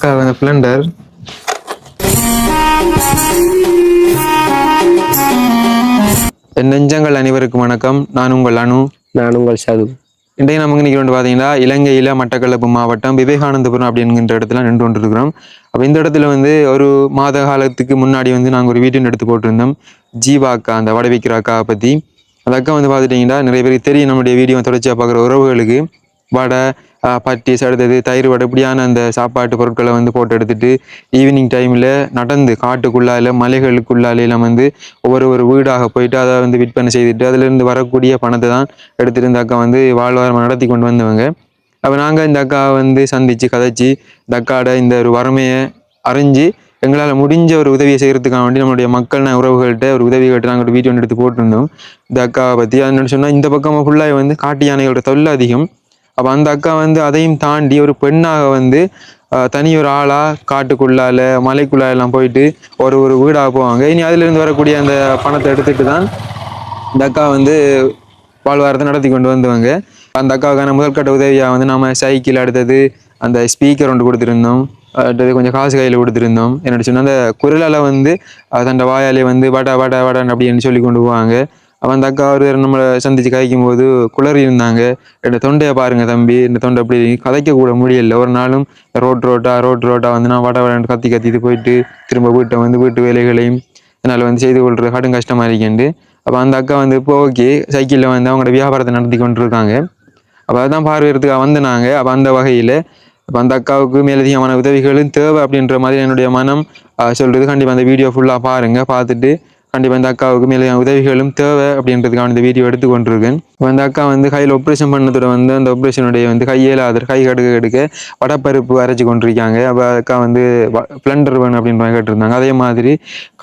அக்கா வந்து பிளண்டர். என் நெஞ்சங்கள் அனைவருக்கும் வணக்கம். நான் உங்கள் அனு. நான் உங்கள் சது. இன்றைய நமக்கு இன்னைக்கு வந்து பார்த்தீங்கன்னா, இலங்கையில மட்டக்களப்பு மாவட்டம் விவேகானந்தபுரம் அப்படிங்கிற இடத்துல நின்று கொண்டிருக்கிறோம். அப்போ இந்த இடத்துல வந்து ஒரு மாத காலத்துக்கு முன்னாடி வந்து நாங்கள் ஒரு வீடியோ எடுத்து போட்டிருந்தோம். ஜீவா அக்கா, அந்த வடை வைக்கிற அக்காவை பற்றி. அந்த அக்கா வந்து பார்த்துட்டிங்கன்னா, நிறைய பேருக்கு தெரியும், நம்மளுடைய வீடியோ தொடர்ச்சியாக பார்க்குற உறவுகளுக்கு வடை, பட்டிஸ், அடுத்தது தயிர் வடை, இப்படியான அந்த சாப்பாட்டு பொருட்களை வந்து போட்டு எடுத்துட்டு ஈவினிங் டைமில் நடந்து காட்டுக்குள்ளால மலைகளுக்குள்ளாலாம் வந்து ஒவ்வொரு வீடாக போயிட்டு அதை வந்து விற்பனை செய்துட்டு அதுலேருந்து வரக்கூடிய பணத்தை தான் எடுத்துட்டு இந்த அக்கா வந்து வாழ்வாரம் நடத்தி கொண்டு வந்தவங்க. அப்போ நாங்கள் இந்த அக்காவை வந்து சந்தித்து கதைச்சி இந்த அக்காவோட இந்த ஒரு வறுமையை அறிஞ்சு எங்களால் முடிஞ்ச ஒரு உதவியை செய்கிறதுக்காக வேண்டி நம்மளுடைய மக்கள் உறவுகள்கிட்ட ஒரு உதவி கேட்டு நாங்கள் ஒரு வீடியோ எடுத்து போட்டிருந்தோம் இந்த அக்காவை பற்றி. அது சொன்னால் இந்த பக்கம் ஃபுல்லாக வந்து காட்டு யானைகளோட தொல்லை அதிகம். அப்போ அந்த அக்கா வந்து அதையும் தாண்டி ஒரு பெண்ணாக வந்து தனி ஒரு ஆளாக காட்டுக்குள்ளால மலைக்குள்ளாலாம் போயிட்டு ஒரு வீடாக போவாங்க. இனி அதுலேருந்து வரக்கூடிய அந்த பணத்தை எடுத்துகிட்டு தான் இந்த அக்கா வந்து வாழ்வாரத்தை நடத்தி கொண்டு வந்தவங்க. அந்த அக்காவுக்கான முதல்கட்ட உதவியாக வந்து நம்ம சைக்கிள், அடுத்தது அந்த ஸ்பீக்கர் ஒன்று கொடுத்துருந்தோம், அடுத்தது கொஞ்சம் காசு கையில் கொடுத்துருந்தோம். என்னோட சொன்ன அந்த குரலால் வந்து தன்னோட வாயாலே வந்து வட வட வடன் அப்படின்னு சொல்லி கொண்டு போவாங்க. அவன் அந்த அக்கா ஒரு நம்மளை சந்தித்து கதைக்கும் போது குளறி இருந்தாங்க. என்னோட தொண்டையை பாருங்க தம்பி, இந்த தொண்டை அப்படி கதைக்க கூட முடியல. ஒரு நாளும் ரோட்டா வந்து நான் வட வடன்னு கத்திட்டு போயிட்டு திரும்ப வீட்டு வேலைகளையும் என்னால் வந்து செய்து கொள்கிற கடும் கஷ்டமாக இருக்கேன். அப்போ அந்த அக்கா வந்து இப்போ ஓகே சைக்கிளில் வந்து அவங்களோட வியாபாரத்தை நடத்தி கொண்டு இருக்காங்க. அப்போ அதுதான் பார்வையிறதுக்காக வந்தாங்க. அப்போ அந்த வகையில் இப்போ அந்த அக்காவுக்கு மேலதிகமான உதவிகளும் தேவை அப்படின்ற மாதிரி என்னுடைய மனம் சொல்கிறது. கண்டிப்பாக அந்த வீடியோ ஃபுல்லாக பாருங்கள். பார்த்துட்டு கண்டிப்பாக இந்த அக்காவுக்கு மேலதிகமான உதவிகளும் தேவை அப்படின்றதுக்காக இந்த வீடியோ எடுத்து கொண்டிருக்கேன். இப்போ அந்த அக்கா வந்து கையில் ஆப்ரேஷன் பண்ணதோட வந்து அந்த ஆப்ரேஷனுடைய வந்து கையில் கை கடுக்க வடப்பருப்பு அரைச்சி கொண்டிருக்காங்க. அப்போ அக்கா வந்து பிளண்டர் வேணும் அப்படின்னு கேட்டிருந்தாங்க. அதே மாதிரி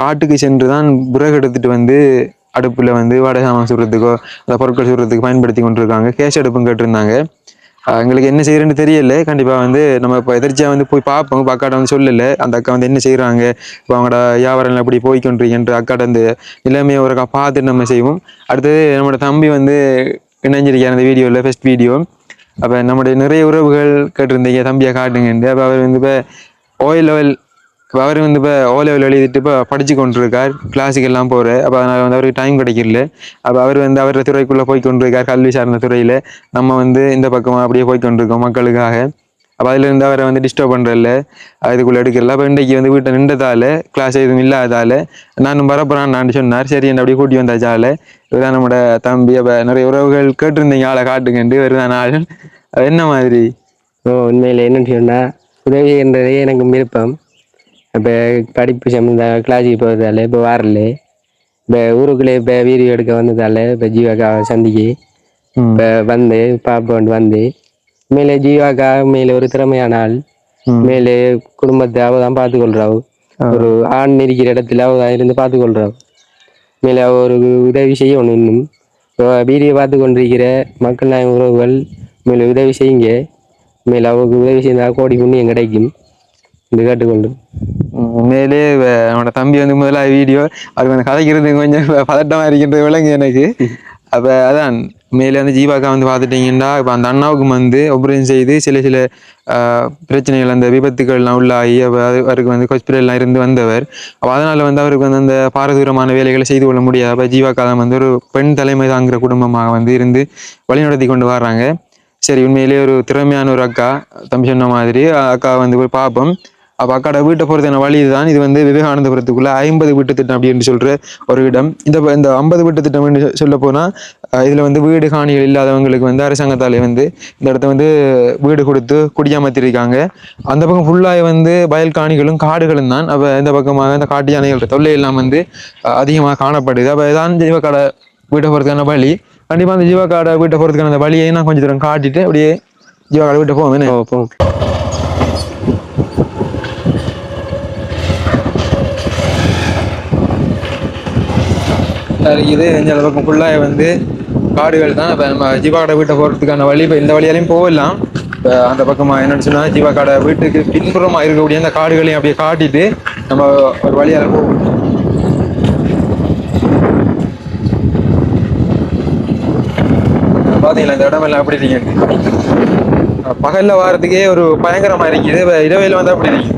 காட்டுக்கு சென்று தான் விறகு எடுத்துகிட்டு வந்து அடுப்பில் வந்து வடை சாமான் சுடுறதுக்கோ அந்த பொருட்கள் சுடுறதுக்கு பயன்படுத்தி கொண்டிருக்காங்க. கேஸ் அடுப்பும் கேட்டிருந்தாங்க. எங்களுக்கு என்ன செய்யறேன்னு தெரியல. கண்டிப்பாக வந்து நம்ம இப்போ எதிர்ச்சியாக வந்து போய் பார்ப்போம். இப்போ அக்காட்ட வந்து சொல்லலை அந்த அக்கா வந்து என்ன செய்கிறாங்க, இப்போ அவங்களோட வியாபாரம் எப்படி போய்கொண்டிருக்கின்ற அக்காட்ட அந்த நிலைமையை ஒரு அக்கா பார்த்துட்டு நம்ம செய்வோம். அடுத்தது நம்மளோட தம்பி வந்து இணைஞ்சிருக்கார் அந்த வீடியோவில், ஃபர்ஸ்ட் வீடியோ. அப்போ நம்முடைய நிறைய உறவுகள் கேட்டிருந்தீங்க தம்பியை காட்டுங்கன்ட்டு. அப்போ அவர் வந்து இப்போ அவர் வந்து இப்போ ஓ லெவல் எழுதிட்டு இப்போ படித்து கொண்டிருக்கார், கிளாஸுக்கு எல்லாம் போகிறார். அப்போ அதனால் வந்து அவருக்கு டைம் கிடைக்கல. அப்போ அவர் வந்து அவரோட துறைக்குள்ளே போய் கொண்டிருக்கார், கல்வி சார்ந்த துறையில். நம்ம வந்து இந்த பக்கமாக அப்படியே போய் கொண்டிருக்கோம் மக்களுக்காக. அப்போ அதுலேருந்து அவரை வந்து டிஸ்டர்ப் பண்ணுறதில்ல, இதுக்குள்ளே எடுக்கல. அப்போ இன்றைக்கு வந்து வீட்டை நின்றதால் கிளாஸ் எதுவும் இல்லாதால் நானும் வரப்போகிறான்னு சொன்னார். சரி என்ன அப்படியே கூட்டி வந்தாச்சால் இதுதான் நம்மளோட தம்பி. அப்போ நிறைய உறவுகள் கேட்டிருந்தீங்க ஆளை காட்டுங்கண்டு வருதான் ஆள் என்ன மாதிரி. உண்மையில் என்னன்னு சொன்னால் உதவி என்றதே எனக்கு விருப்பம். இப்போ படிப்பு சம்மந்த கிளாஸுக்கு போகிறதால இப்போ வரல, இப்போ ஊருக்குள்ளே இப்போ வீடியோ எடுக்க வந்ததால் இப்போ ஜீவாக்கா சந்திக்கு இப்போ வந்து பார்ப்போண்டு வந்து மேலே ஜீவாக்கா மேலே ஒரு திறமையான ஆள். மேலே குடும்பத்தை அவ தான் பார்த்துக்கொள்றாவு. ஒரு ஆண் இருக்கிற இடத்துல அவ தான் இருந்து பார்த்துக்கொள்றாவு. மேலே அவ ஒரு உதவி செய்யணும். இன்னும் வீடியோ பார்த்து கொண்டிருக்கிற மக்கள் நாய உறவுகள் மேலே உதவி செய்யுங்க. மேலே அவருக்கு உதவி செய்தால் கோடி புண்ணியம் கிடைக்கும் என்று கேட்டுக்கொண்டு உண்மையிலே அவனோட தம்பி வந்து முதலாக வீடியோ அது வந்து கதைக்கிறது கொஞ்சம் பதட்டமாக இருக்கின்றது விளங்கு எனக்கு. அப்போ அதான் மேலே வந்து ஜீவாக்கா வந்து பார்த்துட்டிங்கன்னா இப்போ அந்த அண்ணாவுக்கு வந்து ஆப்ரேஷன் செய்து சில பிரச்சனைகள் அந்த விபத்துக்கள்லாம் உள்ளாகி அவருக்கு வந்து ஹாஸ்பிட்டல்லாம் இருந்து வந்தவர். அப்போ அதனால் வந்து அவருக்கு வந்து அந்த பாரதூரமான வேலைகளை செய்து கொள்ள முடியாது. அப்போ ஜீவாக்கா தான் வந்து ஒரு பெண் தலைமை தாங்கிற குடும்பமாக வந்து இருந்து வழிநடத்தி கொண்டு வர்றாங்க. சரி உண்மையிலேயே ஒரு திறமையான ஒரு அக்கா, தம்பி சொன்ன மாதிரி அக்கா வந்து போய் பார்ப்போம். அப்போ அக்காட வீட்டை பொறுத்தான வழி இதுதான். இது வந்து விவேகானந்தபுரத்துக்குள்ள 50 வீட்டு திட்டம் அப்படின்னு சொல்ற ஒரு இடம். இந்த 50 வீட்டு திட்டம் சொல்ல போனால் இதில் வந்து வீடு காணிகள் இல்லாதவங்களுக்கு வந்து அரசாங்கத்தாலே வந்து இந்த இடத்த வந்து வீடு கொடுத்து குடியமர்த்திருக்காங்க. அந்த பக்கம் ஃபுல்லாக வந்து வயல் காணிகளும் காடுகளும் தான். அப்போ இந்த பக்கமாக இந்த காட்டு யானைகளோட தொல்லை எல்லாம் வந்து அதிகமாக காணப்படுது. அப்போ இதான் ஜீவக்காட வீட்டை போகிறதுக்கான வழி. கண்டிப்பாக அந்த ஜீவக்காட வீட்டை போகிறதுக்கான அந்த வழியை நான் கொஞ்சம் தூரம் காட்டிட்டு அப்படியே ஜீவக்காட வீட்டை போவேன். இது இந்த பக்கம் ஃபுல்லாக வந்து காடுகள் தான். இப்போ நம்ம ஜீவாக்கடை வீட்டை போகிறதுக்கான வழி இப்போ இந்த வழியாலையும் போகலாம். இப்போ அந்த பக்கமாக என்னென்னு சொன்னால் ஜீவாக்கடை வீட்டுக்கு பின்புறமாக இருக்கக்கூடிய அந்த காடுகளையும் அப்படியே காட்டிட்டு நம்ம ஒரு வழியால் போவோம். பாத்தீங்களா இந்த இடமெல்லாம் எப்படி இருக்கு? பகல்ல வாரத்துக்கே ஒரு பயங்கரமா இருக்குது, இரவையில வந்து அப்படி இருக்கு.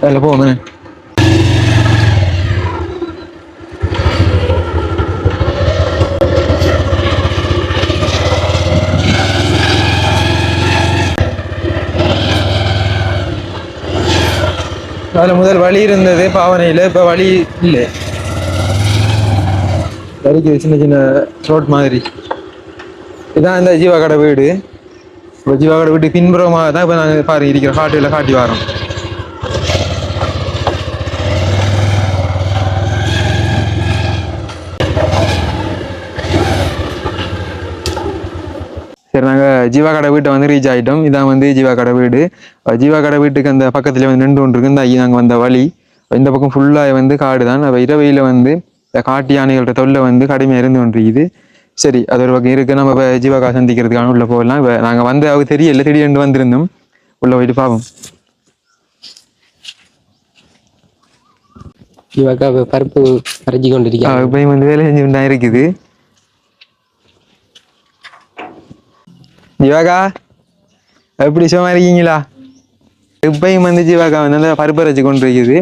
அதில் போங்க. அதில் முதல் வழி இருந்தது பாவனையில், இப்போ வழி இல்லை. வழிக்கு சின்ன சின்ன ரோட் மாதிரி. இதான் இந்த ஜீவா கடை வீடு. இப்போ ஜீவா கடை வீட்டு பின்புறமாக தான் இப்போ நாங்கள் பாருங்க இருக்கிற காட்டில் காட்டி வரோம். சரி, நாங்கள் ஜீவா கடை வீட்டை வந்து ரீச் ஆகிட்டோம். இதான் வந்து ஜீவா கடை வீடு. ஜீவா கடை வீட்டுக்கு அந்த பக்கத்துலேயே வந்து நின்று கொண்டு இருக்கு. இந்த நாங்கள் வந்த வழி இந்த பக்கம் ஃபுல்லாக வந்து காடு தான். அப்போ இரவையில் வந்து இந்த காட்டு யானைகளோட தொல்லை வந்து கடுமையாக இருந்து கொண்டிருக்குது. சரி, அது ஒரு பக்கம் இருக்குது. நம்ம இப்போ ஜீவாக்கா சந்திக்கிறதுக்கான உள்ளே போகலாம். இப்போ நாங்கள் வந்து அவங்க தெரியல, திடீர்னு வந்திருந்தோம். உள்ளே போயிட்டு பார்ப்போம். ஜீவாக்கா பருப்பு அரைச்சி கொண்டிருக்கேன். இப்பயும் வந்து வேலை செஞ்சு தான் இருக்குது. ஜீவாக்கா எப்படி சும்மா இருக்கீங்களா? இப்பயும் வந்து ஜீவாக்கா வந்து அந்த பருப்பு அரைச்சி கொண்டு இருக்குது.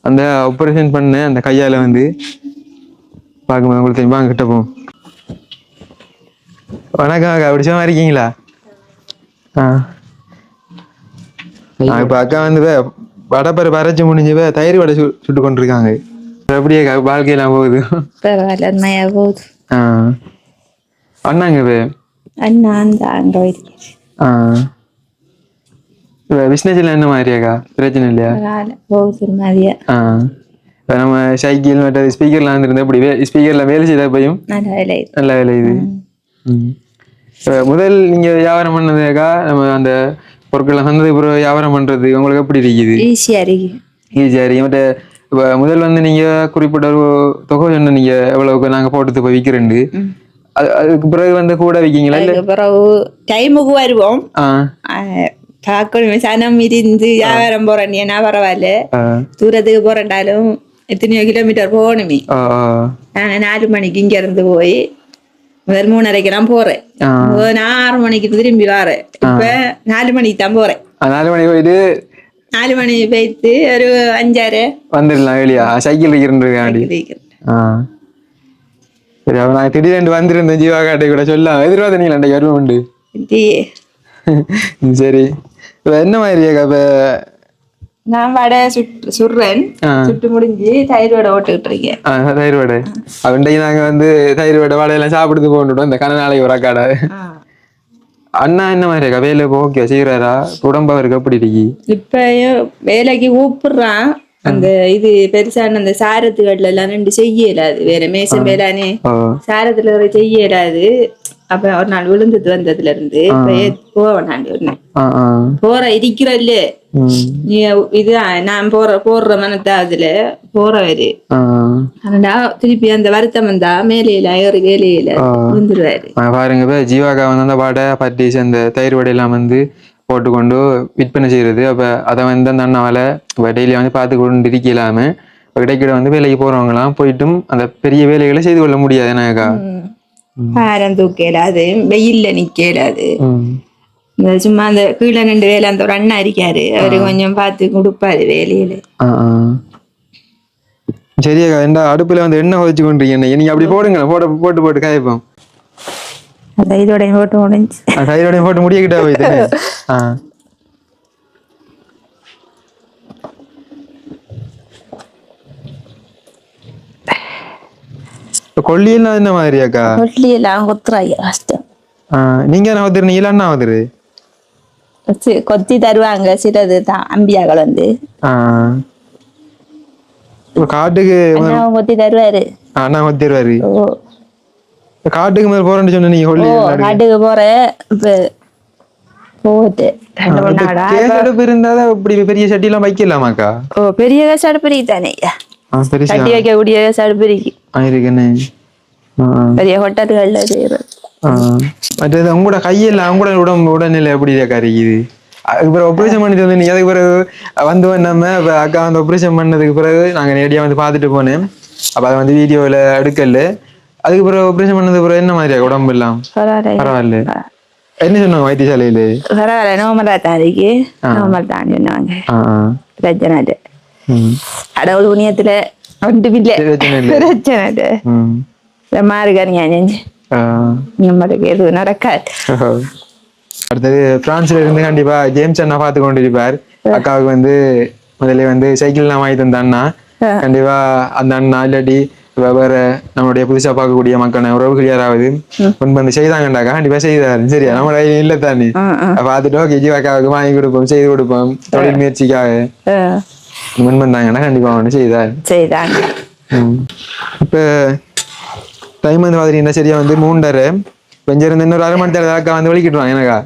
அந்த ஆப்ரேஷன் பண்ண அந்த கையால் வந்து பார்க்கும்போது உங்களுக்கு தெரியுமா, கிட்ட போவோம். வணக்கம் அக்கா, அப்படி சும்மா இருக்கீங்களா? இப்போ அக்கா வந்து வடப்பருப்பு அரைச்சி முடிஞ்சு தயிர் வடை சுட்டு கொண்டிருக்காங்க. அப்படியே வாழ்க்கையெல்லாம் போகுது. போகுது. அண்ணாங்க அண்ணா அந்த அங்க பிஸ்னஸ்ல என்ன மாதிரியாக்கா? பிரச்சனை இல்லையா? போகுது மாதிரியா. நம்ம சைக்கிள் மற்ற ஸ்பீக்கர்லாம் வந்துருந்தா இப்படி ஸ்பீக்கர்ல வேலை செய்தா பையும் நல்ல வேலை இது. முதல் நீங்க வியாபாரம் பண்ணதுக்கா நம்ம அந்த பொருட்களை சந்தது பிறகு வியாபாரம் பண்றது உங்களுக்கு எப்படி இருக்குது? ஈஸியா இருக்கு. ஈஸியா இருக்கு. மற்ற இப்போ முதல் வந்து நீங்க குறிப்பிட்ட ஒரு தொகை சொன்ன, நீங்க எவ்வளவுக்கு நாங்க போட்டு போய் விற்கிறேன். அதுக்கு பிறகு வந்து கூட விற்கீங்களா? இல்ல பிறகு டைமுக்கு வருவோம். சனம் இருந்து வியாபாரம் போறேன்னா பரவாயில்ல. தூரத்துக்கு போறேன்டாலும் எத்தனையோ கிலோமீட்டர் போகணுமே. நாங்க 4 மணிக்கு இங்க இருந்து போய் முதல் 3:30க்கெல்லாம் போறேன். 6 மணிக்கு திரும்பி வரேன். இப்ப 4 மணிக்கு தான் போறேன். 4 மணிக்கு போயிட்டு 4 மணி போயிட்டு ஒரு 5:30 வந்துடலாம் வெளியா சைக்கிள் வைக்கிறேன். சரி, அவன் நான் திடீரென்று வந்திருந்தேன் ஜீவா காட்டை கூட சொல்லலாம். எதிர்பார்த்தீங்களா வருவம் உண்டு. சரி, என்ன மாதிரியாக்கா? இப்ப நான் வடை சுடுறேன். சுட்டு முடிஞ்சு தயிர் வடை ஓட்டுக்கிட்டு இருக்கேன். தயிர் வடை அவன்டைக்கு நாங்க வந்து தயிர் வடை வடையெல்லாம் சாப்பிடுறது போட்டுட்டோம். இந்த கனநாளைக்கு ஒரு கடை. அண்ணா என்ன மாதிரியாக்கா? வேலை ஓகே செய்யறாரா? உடம்பு அவருக்கு எப்படி இருக்கு? இப்பயும் வேலைக்கு கூப்பிடுறான். அந்த இது பெருசான அந்த சாரத்துகள்ல எல்லாம் ரெண்டு செய்ய இயலாது. வேற மேசம் வேளானே சாரத்துல செய்ய இயலாது. அப்ப ஒரு நாள் விழுந்தது வந்ததுல இருந்து போவேன். போற இருக்கிறல்ல நீ இதுதான் நான் போடுற மனத்தாவதுல போறவரு திருப்பி அந்த வருத்தம் வந்தா மேலையில ஏறி வேலையில விழுந்துருவாரு. பாருங்க, ஜீவாக்கா வந்து அந்த வடை பட்டிஸ் அந்த தயிர் வடையெல்லாம் வந்து போட்டுக்கொண்டு விற்பனை செய்யறது. அப்ப அதை வந்து அந்த அண்ணாவால டெய்லி வந்து பார்த்து கொண்டு இருக்கலாம கிடைக்கிட வந்து வேலைக்கு போறவங்கலாம் போயிட்டும் அந்த பெரிய வேலைகளை செய்து கொள்ள முடியாது. என்னக்கா பாரம் தூக்க இயலாது, வெயில்ல நிக்க இயலாது. சும்மா அந்த கீழே 2 வேலை அந்த ஒரு அண்ணா இருக்காரு, அவரு கொஞ்சம் பார்த்து கொடுப்பாரு வேலையில. சரியாக்கா, இந்த அடுப்புல வந்து எண்ணெய் வச்சு கொண்டிருக்கீங்க. நீங்க அப்படி போடுங்க, போட்டு போட்டு காய்ப்போம். தயிரோடையும் போட்டு முடிஞ்சு தயிரோடையும் போட்டு முடியக்கிட்டா போயிட்டு. கொல்லியெல்லாம் என்ன மாதிரியாக்கா? கொல்லியெல்லாம் கொத்துறாங்க கஷ்டம். நீங்க என்ன வந்துருந்தீங்களா? அண்ணா வந்துரு கொத்தி தருவாங்க. சிலது தான் அம்பியாக்கள் வந்து காட்டுக்கு கொத்தி தருவாரு. அண்ணா கொத்தி தருவாரு. காட்டுக்கு மேல போறேன்னு சொன்ன நீங்க? காட்டுக்கு போறேன். அடுப்பு இருந்தாதான் இப்படி பெரிய சட்டி எல்லாம் வைக்கலாமாக்கா? பெரிய சடுப்பு தானே, சட்டி வைக்கக்கூடிய சடுப்பு இருக்குன்னு பெரிய ஹோட்டல்கள்ல செய்யறது. மற்றது உங்களோட கையெல்லாம் உங்களோட உடல்நிலை எப்படி இருக்குது? அதுக்கு ஆப்ரேஷன் பண்ணிட்டு வந்து நீங்க அதுக்கு பிறகு வந்து நம்ம அக்கா வந்து ஆப்ரேஷன் பண்ணதுக்கு பிறகு நாங்க நேரடியா வந்து பார்த்துட்டு போனேன். அப்ப அதை வந்து வீடியோவில் எடுக்கல. அதுக்கு பிறகு ஆபரேஷன் பண்ணது பிறகு என்ன மாதிரியா உடம்பு எல்லாம் பரவாயில்ல? என்ன சொன்னாங்க வைத்தியசாலையில? பரவாயில்ல, நோமலா தாரிக்கு நோமல் தான் சொன்னாங்க. பிரச்சனை இல்லை, கடவுள் புண்ணியத்துல ஒன்றும் இல்லை, பிரச்சனை இல்லை. மாறுகாரியா செஞ்சு நம்மளுக்கு எதுவும் நடக்காது. அடுத்தது பிரான்ஸ்ல இருந்து கண்டிப்பா ஜேம்ஸ் அண்ணா பார்த்து கொண்டிருப்பார். அக்காவுக்கு வந்து முதல்ல வந்து சைக்கிள் எல்லாம் வாங்கி தந்த அண்ணா, கண்டிப்பா அந்த அண்ணா இல்லாட்டி வேற நம்மளுடைய புதுசா பார்க்கக்கூடிய மக்கள் உறவுகள் யாராவது கொண்டு வந்து செய்தாங்கண்டாக்கா கண்டிப்பா செய்தாரு. சரியா, நம்ம இல்ல தானே பார்த்துட்டு ஓகே ஜீவாக்காவுக்கு வாங்கி கொடுப்போம், செய்து கொடுப்போம், தொழில் முயற்சிக்காக முன் வந்தாங்கன்னா கண்டிப்பா ஒண்ணு செய்தாங்க. இப்ப டைம் வந்து பாத்தீங்கன்னா சரியா வந்து 3:30. கொஞ்சம் இருந்து இன்னொரு 1/2 மணி நேரம் அக்கா வந்து வலிக்கிட்டுவாங்க எனக்கா.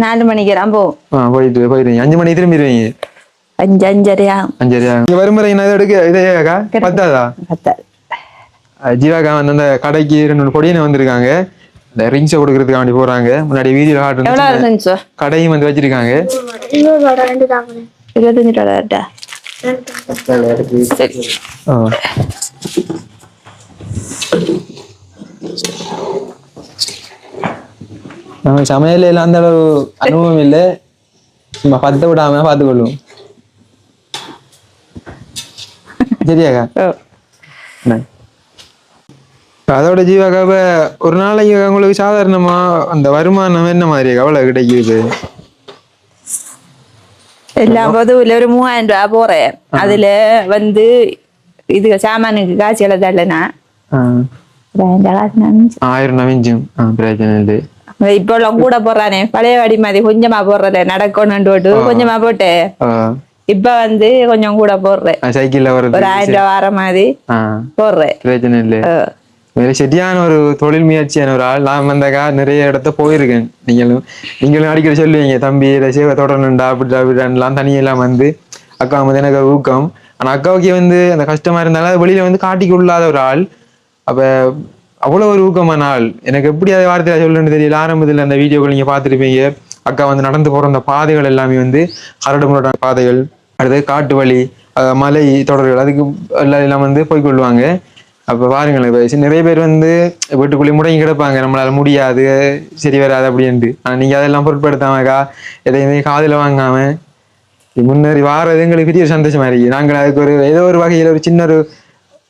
4 மணிக்கு போயிடுவீங்க, 5 மணிக்கு திரும்பிடுவீங்க. 5:30 இங்க வரும் முறை என்ன எடுக்க இதேக்கா பத்தாதா? ஜீவாக்கா வந்து அந்த கடைக்கு 2 பொடியின வந்திருக்காங்க, இந்த ரிங்ஸை கொடுக்கறதுக்கு வேண்டி போறாங்க. முன்னாடி வீடியோ காட்டு கடையும் வந்து வச்சிருக்காங்க. 25 டாலர்டா. நம்ம சமையல எல்லாம் அந்த அளவு அனுபவம் இல்லை, சும்மா பத்த விடாம பார்த்துக்கொள்ளும். சரியாக்கா? அதோட ஜீவாக்காவ ஒரு நாளைக்கு உங்களுக்கு சாதாரணமா அந்த வருமானம் என்ன மாதிரி எவ்வளவு கிடைக்குது? எல்லாம் போது ஒரு 3000 ரூபா போறேன். அதுல வந்து இது சாமானுக்கு காசு எழுதலைன்னா 1000 மிஞ்சும், பிரச்சனை இல்லை. இப்ப எல்லாம் கூட போடுறானே, பழைய வாடி மாதிரி கொஞ்சமா போடுறத நடக்கணும் போட்டு கொஞ்சமா போட்டு இப்ப வந்து கொஞ்சம் கூட போடுறேன். சைக்கிள்ல ஒரு 1000 ரூபா வர மாதிரி போடுறேன். பிரச்சனை இல்லை. சரியான ஒரு தொழில் முயற்சியான ஒரு ஆள். நான் வந்தக்கா நிறைய இடத்த போயிருக்கேன். நீங்களும் அடிக்கடி சொல்லுவீங்க, தம்பி இதை சேவை தொடரணுண்டா அப்படிலாம் தனியெல்லாம் வந்து அக்கா வந்து எனக்கு ஊக்கம். ஆனா அக்காவுக்கு வந்து அந்த கஷ்டமா இருந்தாலும் அது வெளியில வந்து காட்டிக்கொள்ளாத ஒரு ஆள். அப்ப அவ்வளவு ஒரு ஊக்கமான ஆள். எனக்கு எப்படி அதை வார்த்தையில சொல்லணும்னு தெரியல. ஆரம்பத்தில் அந்த வீடியோக்கள் நீங்க பார்த்துருப்பீங்க, அக்கா வந்து நடந்து போற அந்த பாதைகள் எல்லாமே வந்து கரடு முரடான பாதைகள், அடுத்து காட்டு வழி, மலை தொடர்கள், அதுக்கு எல்லாம் வந்து போய்கொள்வாங்க. அப்ப பாருங்களேன், நிறைய பேர் வந்து வீட்டுக்குள்ளே முடங்கி கிடப்பாங்க, நம்மளால முடியாது, சரி வராது அப்படின்ட்டு. ஆனா நீங்க அதெல்லாம் பொருட்படுத்தாமக்கா எதையுமே காதுல வாங்காம முன்னேறி வாரது எங்களுக்கு பெரிய சந்தோஷமா இருக்கு. நாங்கள் அதுக்கு ஒரு ஏதோ ஒரு வகையில ஒரு சின்ன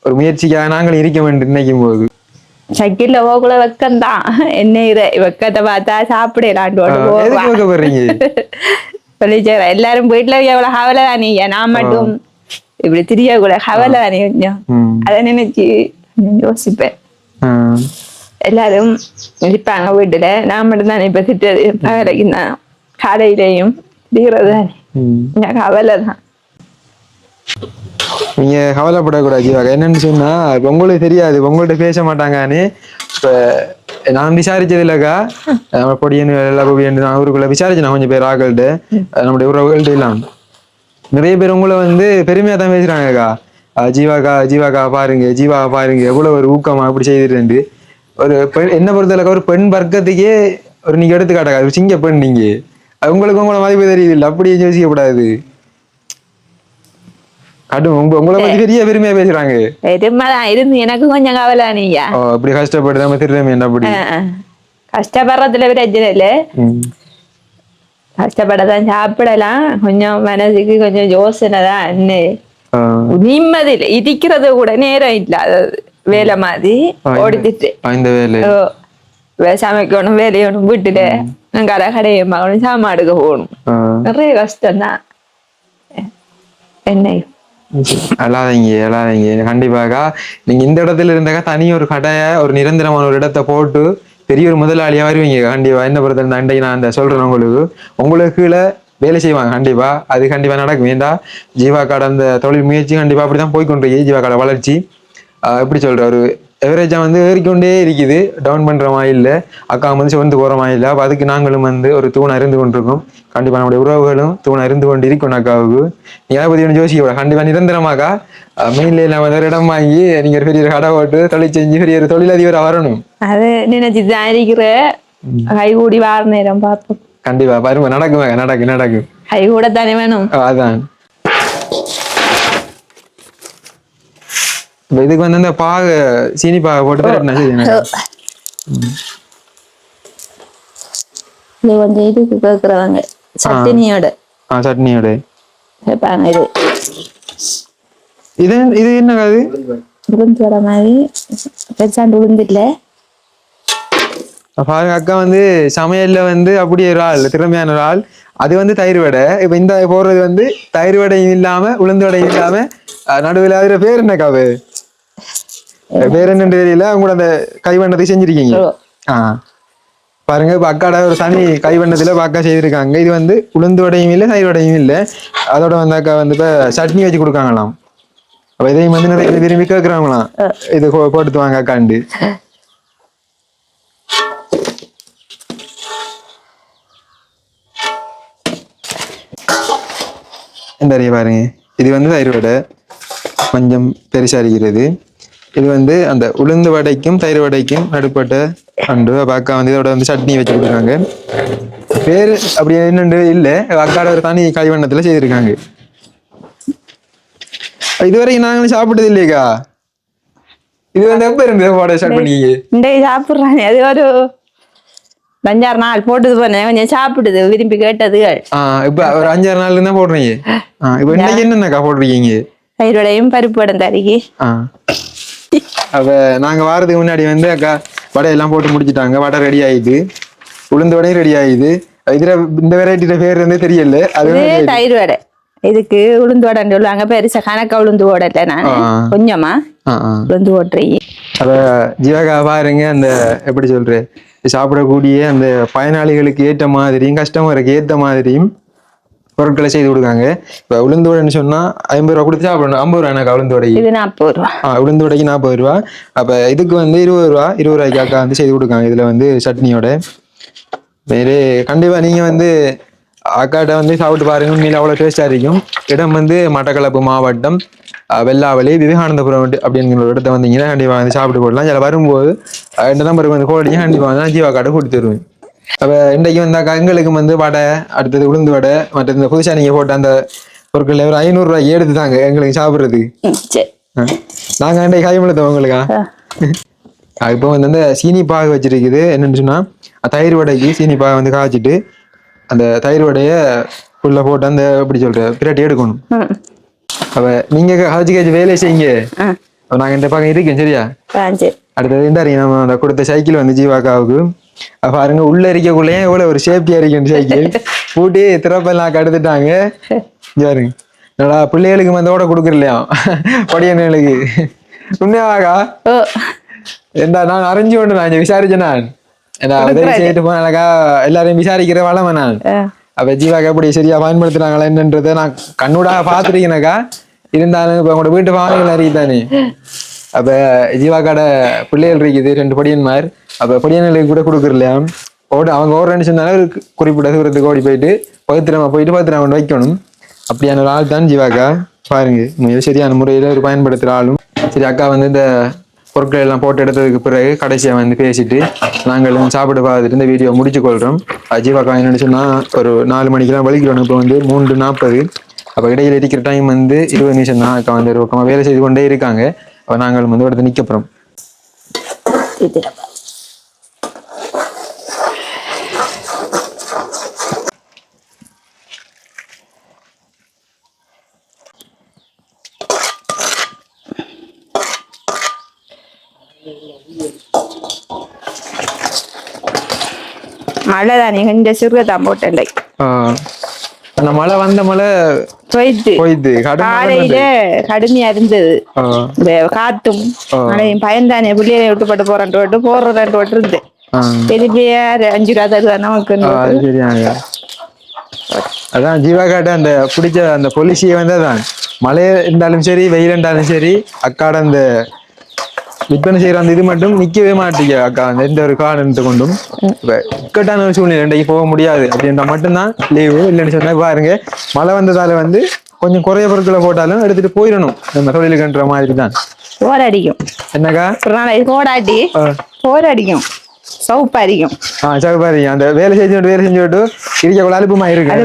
ஒரு முயற்சிக்காக நாங்கள் இருக்க வேண்டும் நினைக்கும் போது. சைக்கிள்ல போகல வெக்கம்தான், என்ன இது வெக்கத்தை பார்த்தா சாப்பிடலான்னு எல்லாரும் வீட்டுல எவ்வளவு கவலை தானே, நான் மட்டும் இப்படி திரிய கூட கவலை தானே கொஞ்சம். அதை நினைச்சு யோசிப்பேன். எல்லாரும் இருப்பாங்க வீட்டுல, நான் மட்டும் தானே இப்ப திட்டது பகலைக்கு தான் காலையிலையும் திரிகிறது தானே, கவலை தான். நீங்க கவலைப்படக்கூடாது ஜீவாக்கா. என்னன்னு சொன்னா இப்ப உங்களுக்கு தெரியாது, உங்கள்ட்ட பேச மாட்டாங்கன்னு இப்ப நான் விசாரிச்சது இல்லக்கா. நம்ம பொடியன்னு எல்லா பொடியன்னு நான் ஊருக்குள்ள விசாரிச்சேன் கொஞ்சம் பேர் ஆக்கள்கிட்ட, நம்முடைய உறவுகள்ட்ட எல்லாம். நிறைய பேர் உங்களை வந்து பெருமையா தான் பேசுறாங்கக்கா. ஜீவாக்கா பாருங்க, ஜீவாவை பாருங்க எவ்வளவு ஒரு ஊக்கமா அப்படி செய்திருந்து. ஒரு பெண் என்ன பொறுத்தளவுக்கு ஒரு பெண் வர்க்கத்துக்கே ஒரு நீங்க எடுத்துக்காட்டக்கா, ஒரு சிங்க பெண் நீங்க. அது உங்களுக்கு உங்களை மதிப்பு தெரியுது இல்லை, அப்படி யோசிக்கக்கூடாது. உங்களை பத்தி பெரிய பெருமையா பேசுறாங்க. பெருமைதான் இருந்து எனக்கு கொஞ்சம் கவலை. நீங்க அப்படி கஷ்டப்பட்டு நம்ம திரும்ப என்ன அப்படி கஷ்டப்படுறதுல பிரச்சனை இல்ல, கஷ்டப்படதான் சாப்பிடலாம், கொஞ்சம் மனசுக்கு கொஞ்சம் யோசனை தான். என்ன நிம்மதி இல்லை, இருக்கிறது கூட நேரம் இல்ல, அதாவது வேலை மாதிரி ஓடிட்டு சமைக்கணும், வேலையணும், வீட்டுல கடை கடையை மகனும் சாமாடுக்க போகணும், நிறைய கஷ்டம்தான். என்ன அழாதீங்க கண்டிப்பாக. நீங்க இந்த இடத்துல இருந்தாக்கா தனி ஒரு கடையை ஒரு நிரந்தரமான ஒரு இடத்தை போட்டு பெரிய ஒரு முதலாளியா வருவீங்க கண்டிப்பா. என்ன பொறுத்த அண்டைக்கு நான் அந்த சொல்றேன், உங்களுக்கு கீழே வேலை செய்வாங்க கண்டிப்பா. அது கண்டிப்பா நடக்கும். வேண்டாம் ஜீவாக்காட அந்த தொழில் முயற்சி கண்டிப்பா அப்படிதான் போய்கொண்டிருக்கு. ஜீவாக்காட வளர்ச்சி எப்படி சொல்ற ஒரு எவரேஜா வந்து ஏறிக்கொண்டே இருக்குது, டவுன் பண்ற மாதிரி இல்லை, அக்கா வந்து சிவந்து போற மாதிரி இல்லை. அப்ப அதுக்கு நாங்களும் வந்து ஒரு தூணா இருந்து கொண்டிருக்கோம். கண்டிப்பா நம்முடைய உறவுகளும் தூணா இருந்து கொண்டு இருக்கணும் அக்காவுக்கு. நீங்க அதை பத்தி ஒன்று யோசிக்க கண்டிப்பா நிரந்தரமாக்கா மெயின்ல இல்லாம வேற இடம் வாங்கி நீங்க ஒரு பெரிய கடை போட்டு தொழில் செஞ்சு பெரிய ஒரு தொழிலதிபரா வரணும். அது நினைச்சுதான் இருக்கிற கைகூடி வார நேரம் பார்ப்போம். கண்டிப்பா பாருங்க, நடக்கும் கை கூட தானே வேணும். அதான் இப்ப இதுக்கு வந்து அந்த பாகு சீனி பாகு போட்டு தரட்டினா சரி எனக்கு. இது கொஞ்சம் இதுக்கு கேட்குறவங்க சட்னியோட சட்னியோட கேட்பாங்க. இது இது என்ன அது உளுந்து வர மாதிரி பெருசாண்டு உளுந்து இல்லை. பாருங்க அக்கா வந்து சமையல்ல வந்து அப்படி ஒரு ஆள் திறமையான ஒரு ஆள். அது வந்து தயிர் வடை. இப்ப இந்த போடுறது வந்து தயிர் வடையும் இல்லாம உளுந்து வடையும் இல்லாம நடுவில் அதுல பேர் என்னக்கா பேர் என்னன்னு தெரியல. அவங்க கூட அந்த கைவண்ணத்தை செஞ்சிருக்கீங்க. பாருங்க இப்ப அக்காட ஒரு தனி கைவண்ணத்துல அக்கா செய்திருக்காங்க. இது வந்து உளுந்து வடையும் இல்லை தயிர் வடையும் இல்லை. அதோட வந்து அக்கா வந்து இப்ப சட்னி வச்சு கொடுக்காங்களாம். அப்ப இதையும் வந்து நிறைய விரும்பி கேட்கிறாங்களாம். இது போட்டு வாங்க அக்காண்டு. இந்த பாருங்க இது வந்து தயிர் வடை கொஞ்சம் பெருசா இருக்கிறது. இது வந்து அந்த உளுந்து வடைக்கும் தயிர் வடைக்கும் நடுப்பட்ட அண்டு அக்கா வந்து இதோட வந்து சட்னி வச்சு கொடுக்குறாங்க. பேரு அப்படி என்னண்டு இல்லை. அக்காட ஒரு தனி கைவண்ணத்துல செய்திருக்காங்க. இதுவரைக்கும் நாங்களும் சாப்பிட்டது இல்லையக்கா. இது வந்து எப்ப இருந்து போட ஸ்டார்ட் பண்ணீங்க? சாப்பிடுறாங்க. அது ஒரு 5-6 நாள் போட்டது போனேன். கொஞ்சம் சாப்பிடுது விரும்பி கேட்டதுகள். இப்ப ஒரு 5-6 நாள்ல இருந்தா போடுறீங்க. இப்ப இன்னைக்கு என்னக்கா போடுறீங்க? தயிர் வடையும் பருப்பு வடை தரிக்கி. அப்ப நாங்க வாரத்துக்கு முன்னாடி வந்து அக்கா வடையெல்லாம் போட்டு முடிச்சுட்டாங்க. வடை ரெடி ஆயிடுது, உளுந்து வடையும் ரெடி ஆயிடுது. இதுல இந்த வெரைட்டியோட பேர் வந்து தெரியல. அது தயிர் வடை. இதுக்கு உளுந்து வடைன்னு சொல்லுவாங்க. பெருசா கணக்கா உளுந்து ஓடல. நான் கொஞ்சமா உளுந்து ஓட்டுறீங்க. அப்ப ஜீவகா பாருங்க அந்த எப்படி சொல்றேன் சாப்பிடக்கூடிய அந்த பயனாளிகளுக்கு ஏற்ற மாதிரியும் கஸ்டமருக்கு ஏற்ற மாதிரியும் பொருட்களை செய்து கொடுக்காங்க. இப்ப உளுந்து வடைன்னு சொன்னா 50 ரூபா கொடுத்து சாப்பிடணும். 50 ரூபா எனக்கு உளுந்து வடைக்கு. இது 40 ரூபா. உளுந்து வடைக்கு 40 ரூபா. அப்ப இதுக்கு வந்து 20 ரூபாய்க்கு அக்கா வந்து செய்து கொடுக்காங்க. இதுல வந்து சட்னியோட வேறு கண்டிப்பா நீங்க வந்து அக்காட்ட வந்து சாப்பிட்டு பாருங்க. உண்மையில அவ்வளவு டேஸ்டா இருக்கும். இடம் வந்து மட்டக்களப்பு மாவட்டம் வெள்ளாவளி விவேகானந்தபுரம் அப்படிங்கிற இடத்த வந்தீங்கன்னா கண்டிப்பா வந்து சாப்பிட்டு போடலாம். சில வரும்போது 2 நம்பருக்கு வந்து கோடிங்க கண்டிப்பா வந்து ஜீவா காட்டை கொடுத்து தருவேன். அப்ப இன்றைக்கு வந்தாக்கா எங்களுக்கு வந்து வடை, அடுத்தது உளுந்து வடை, மற்ற இந்த புதுசா நீங்க போட்ட அந்த பொருட்கள் ஒரு 500 ரூபாய்க்கு எடுத்துதாங்க எங்களுக்கு சாப்பிடுறதுக்கு. நாங்க இன்றைக்கு கைமளத்தோம் உங்களுக்கா. இப்போ வந்து அந்த சீனி பாகு வச்சிருக்குது. என்னன்னு சொன்னா தயிர் வடைக்கு சீனி பாகு வந்து காய்ச்சிட்டு அந்த தயிர் வடைய உள்ள போட்டு அந்த எப்படி சொல்ற பிரட்டி எடுக்கணும். அப்ப நீங்க காய்ச்சி வேலையை செய்யுங்க. நாங்க இந்த பக்கம் இருக்கேன். சரியா? அடுத்தது இந்த நம்ம அந்த கொடுத்த சைக்கிள் வந்து ஜீவாக்காவுக்கு பாருங்க. உள்ள இருக்கக்குள்ளே எவ்வளவு ஒரு சேஃப்டியா இருக்கு சைக்கிள். பூட்டி திறப்பெல்லாம் கடுத்துட்டாங்க. பாருங்க என்னடா பிள்ளைகளுக்கு மந்தோட கொடுக்குறலையா படியனுக்கு. உண்மையாவாக்கா? ஏண்டா நான் அறிஞ்சு கொண்டு நான் விசாரிச்சேன். நான் ஏன்னா உதவி செய்யிட்டு போனாக்கா எல்லாரையும் விசாரிக்கிற வளமை நான். அப்ப ஜீவாக்கா எப்படி சரியா பயன்படுத்துறாங்களா என்னன்றதை நான் கண்ணூடாக பாத்துருக்கேனாக்கா. இருந்தாலும் இப்ப உங்களோட வீட்டு வாழைகள் அறியுதானே. அப்ப ஜீவாக்காட பிள்ளைகள் இருக்குது 2 பொடியன்மார். அப்ப பொடியன்களுக்கு கூட கொடுக்குறலையா அவங்க ஓடுறேன்னு சொன்னாலும் ஒரு குறிப்பிட்ட தூரத்துக்கு ஓடி போயிட்டு பவித்திரமா போயிட்டு பவித்திரமா கொண்டு வைக்கணும். அப்படியான ஒரு ஆள் தான் ஜீவாக்கா. பாருங்க சரியான முறையில ஒரு பயன்படுத்துற ஆளும். சரி அக்கா வந்து இந்த பொருட்கள் எல்லாம் போட்டு எடுத்ததுக்கு பிறகு கடைசியா வந்து பேசிட்டு நாங்கள் சாப்பிட பார்த்துட்டு இந்த வீடியோ முடிச்சு கொள்றோம். ஜீவாக்கா என்னன்னு சொன்னா ஒரு 4 மணிக்கெல்லாம் வலிக்கிறோம். இப்போ வந்து 3:40. அப்ப இடையில இருக்கிற டைம் வந்து 20 நிமிஷம் தான். அக்கா வந்து ஒரு பக்கமா வேலை செய்து கொண்டே இருக்காங்க. அப்ப நாங்கள் வந்து இடத்துல நிக்க போறோம். மழை தானே கொஞ்சம் சுருகத்தான் போட்டேன். அந்த மழை வந்த மழை போயிட்டு காலையில கடுமையா இருந்தது. காத்தும் மழையும் பயந்தானே பிள்ளைய விட்டுப்பட்டு போறேன் இருந்து திருப்பிய 5 ரூபா தருவா நமக்கு. அதான் ஜீவா காட்ட அந்த பிடிச்ச அந்த பொலிசியை வந்து அதான் மழை இருந்தாலும் சரி வெயில் இருந்தாலும் சரி அக்காட அந்த விற்பனை செய்யற அந்த இது மட்டும் நிக்கவே மாட்டீங்க அக்கா. அந்த எந்த ஒரு காரணத்தை கொண்டும் இக்கட்டான ஒரு சூழ்நிலை இன்றைக்கு போக முடியாது அப்படின்ற மட்டும்தான் லீவு. இல்லைன்னு சொன்னா பாருங்க மழை வந்ததால வந்து கொஞ்சம் குறைய பொருட்களை போட்டாலும் எடுத்துட்டு போயிடணும். நம்ம தொழிலுக்குன்ற மாதிரி தான் போர் அடிக்கும். என்னக்கா கோடாட்டி போர் அடிக்கும். சவுப்பா அடிக்கும். சவுப்பா அடிக்கும். அந்த வேலை செஞ்சு விட்டு இருக்கக்குள்ள அலுப்புமா இருக்கு.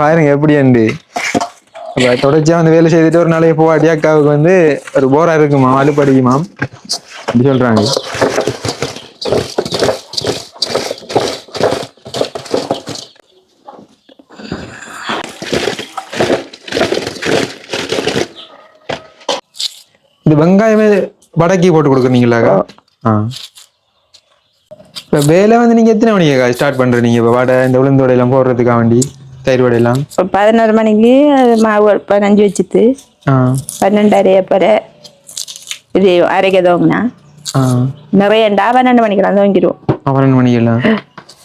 பாருங்க எப்படி அண்டு அப்ப தொடர்ச்சியா வந்து வேலை செய்துட்டு ஒரு நாளைக்கு போவாட்டி அக்காவுக்கு வந்து ஒரு போரா இருக்குமா, அலுப்படிக்குமாம் அப்படி சொல்றாங்க. இந்த வெங்காயமே வடக்கி போட்டு கொடுக்குறீங்களாக்கா? இப்போ வேலை வந்து நீங்க எத்தனை மணிக்கு ஸ்டார்ட் பண்றீங்க? இப்போ வடை இந்த உளுந்தோடை எல்லாம் போடுறதுக்காக வேண்டி தயிர் வடை எல்லாம் 11 மணிக்கு மாவு 15 வச்சுட்டு 12:30 அப்புறம் இது அரைக்க தோங்கினா நிறையண்டா 12 மணிக்கெல்லாம் தோங்கிடுவோம். 12 மணிக்கெல்லாம்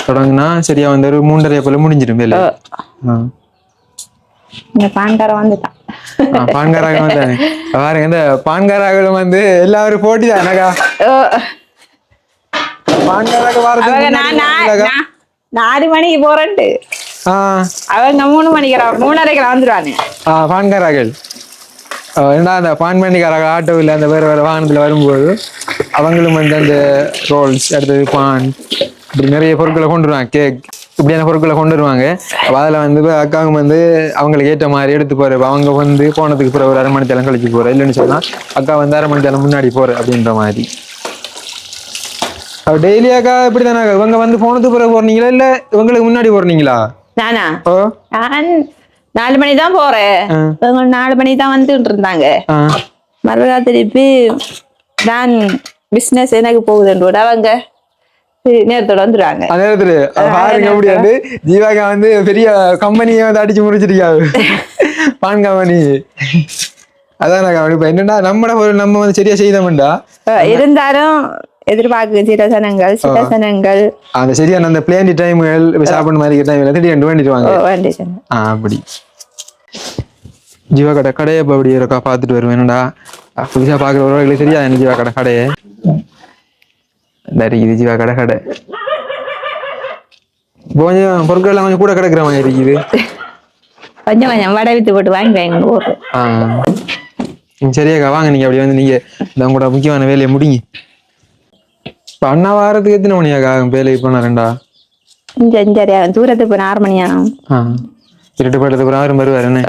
தொடங்குனா சரியா வந்து ஒரு 3:30 போல முடிஞ்சிடும் வேலை. இந்த பான்காரம் வந்துட்டான். பான்காராக வந்தானே பாருங்க, இந்த பான்காராக வந்து எல்லாரும் போட்டி தானக்கா. பான்காராக வாரத்துக்கு 4 மணிக்கு போறேன்ட்டு அவங்க 3 மணிக்கு 3:30 வந்துடுவாங்க பான்காராகள். ஏன்னா அந்த பான் பண்ணிக்காராக ஆட்டோவில் அந்த வேறு வேறு வாகனத்தில் வரும்போது அவங்களும் வந்து அந்த ரோல்ஸ், அடுத்தது பான், இப்படி நிறைய பொருட்களை கொண்டு வருவாங்க, கேக் இப்படியான பொருட்களை கொண்டு வருவாங்க. அப்போ அதில் வந்து அக்காவும் வந்து அவங்களுக்கு ஏற்ற மாதிரி எடுத்து போகிற, அவங்க வந்து போனதுக்கு பிறகு ஒரு 1/2 மணி நேரம் கழிச்சு போகிற, இல்லைன்னு சொன்னால் அக்கா வந்து 1/2 மணி நேரம் முன்னாடி போகிற அப்படின்ற மாதிரி. டெய்லி அக்கா இப்படி தானே இவங்க வந்து போனதுக்கு பிறகு போறீங்களா இல்லை இவங்களுக்கு முன்னாடி போறீங்களா? நானா நான் 4 மணி தான் போறேன். 4 மணி தான் வந்துட்டு இருந்தாங்க. மறுபடியும் திருப்பி நான் பிசினஸ் எனக்கு போகுதுன்றோட அவங்க நேரத்தோட வந்துடுவாங்க. நேரத்துல பாருங்க முடியாது. ஜீவாக்கா வந்து பெரிய கம்பெனியை வந்து அடிச்சு முடிச்சிருக்காரு, பான் கம்பெனி. அதான் இப்ப என்னன்னா நம்ம வந்து சரியா செய்தோம்டா இருந்தாலும் எதிர்பார்க்க சில சனங்கள் அந்த சரியான அந்த பிளேண்டி டைம்கள் சாப்பிட மாதிரி டைம்ல திடீர்னு வேண்டிடுவாங்க. அப்படி ஜீவா கடை கடையை இப்போ அப்படி இருக்கா பார்த்துட்டு வருவேன். என்னடா புதுசாக பார்க்குற உறவுகளுக்கு சரியா ஜீவா கடை கடையை இருக்குது. ஜீவா கடை கொஞ்சம் பொருட்கள் எல்லாம் கொஞ்சம் கூட கிடக்குற மாதிரி இருக்குது. கொஞ்சம் வடை வித்து போட்டு வாங்கி சரியாக்கா வாங்க. நீங்க அப்படி வந்து நீங்க இந்த உங்களோட முக்கியமான வேலையை முடிங்க. இப்போ அண்ணா வாரத்துக்கு எத்தனை மணியாக்கா வேலைக்கு போனா? 2 தூரத்துக்கு போன 6 மணி ஆகும். இருட்டு படத்துக்கு அவரும் வருவார். என்ன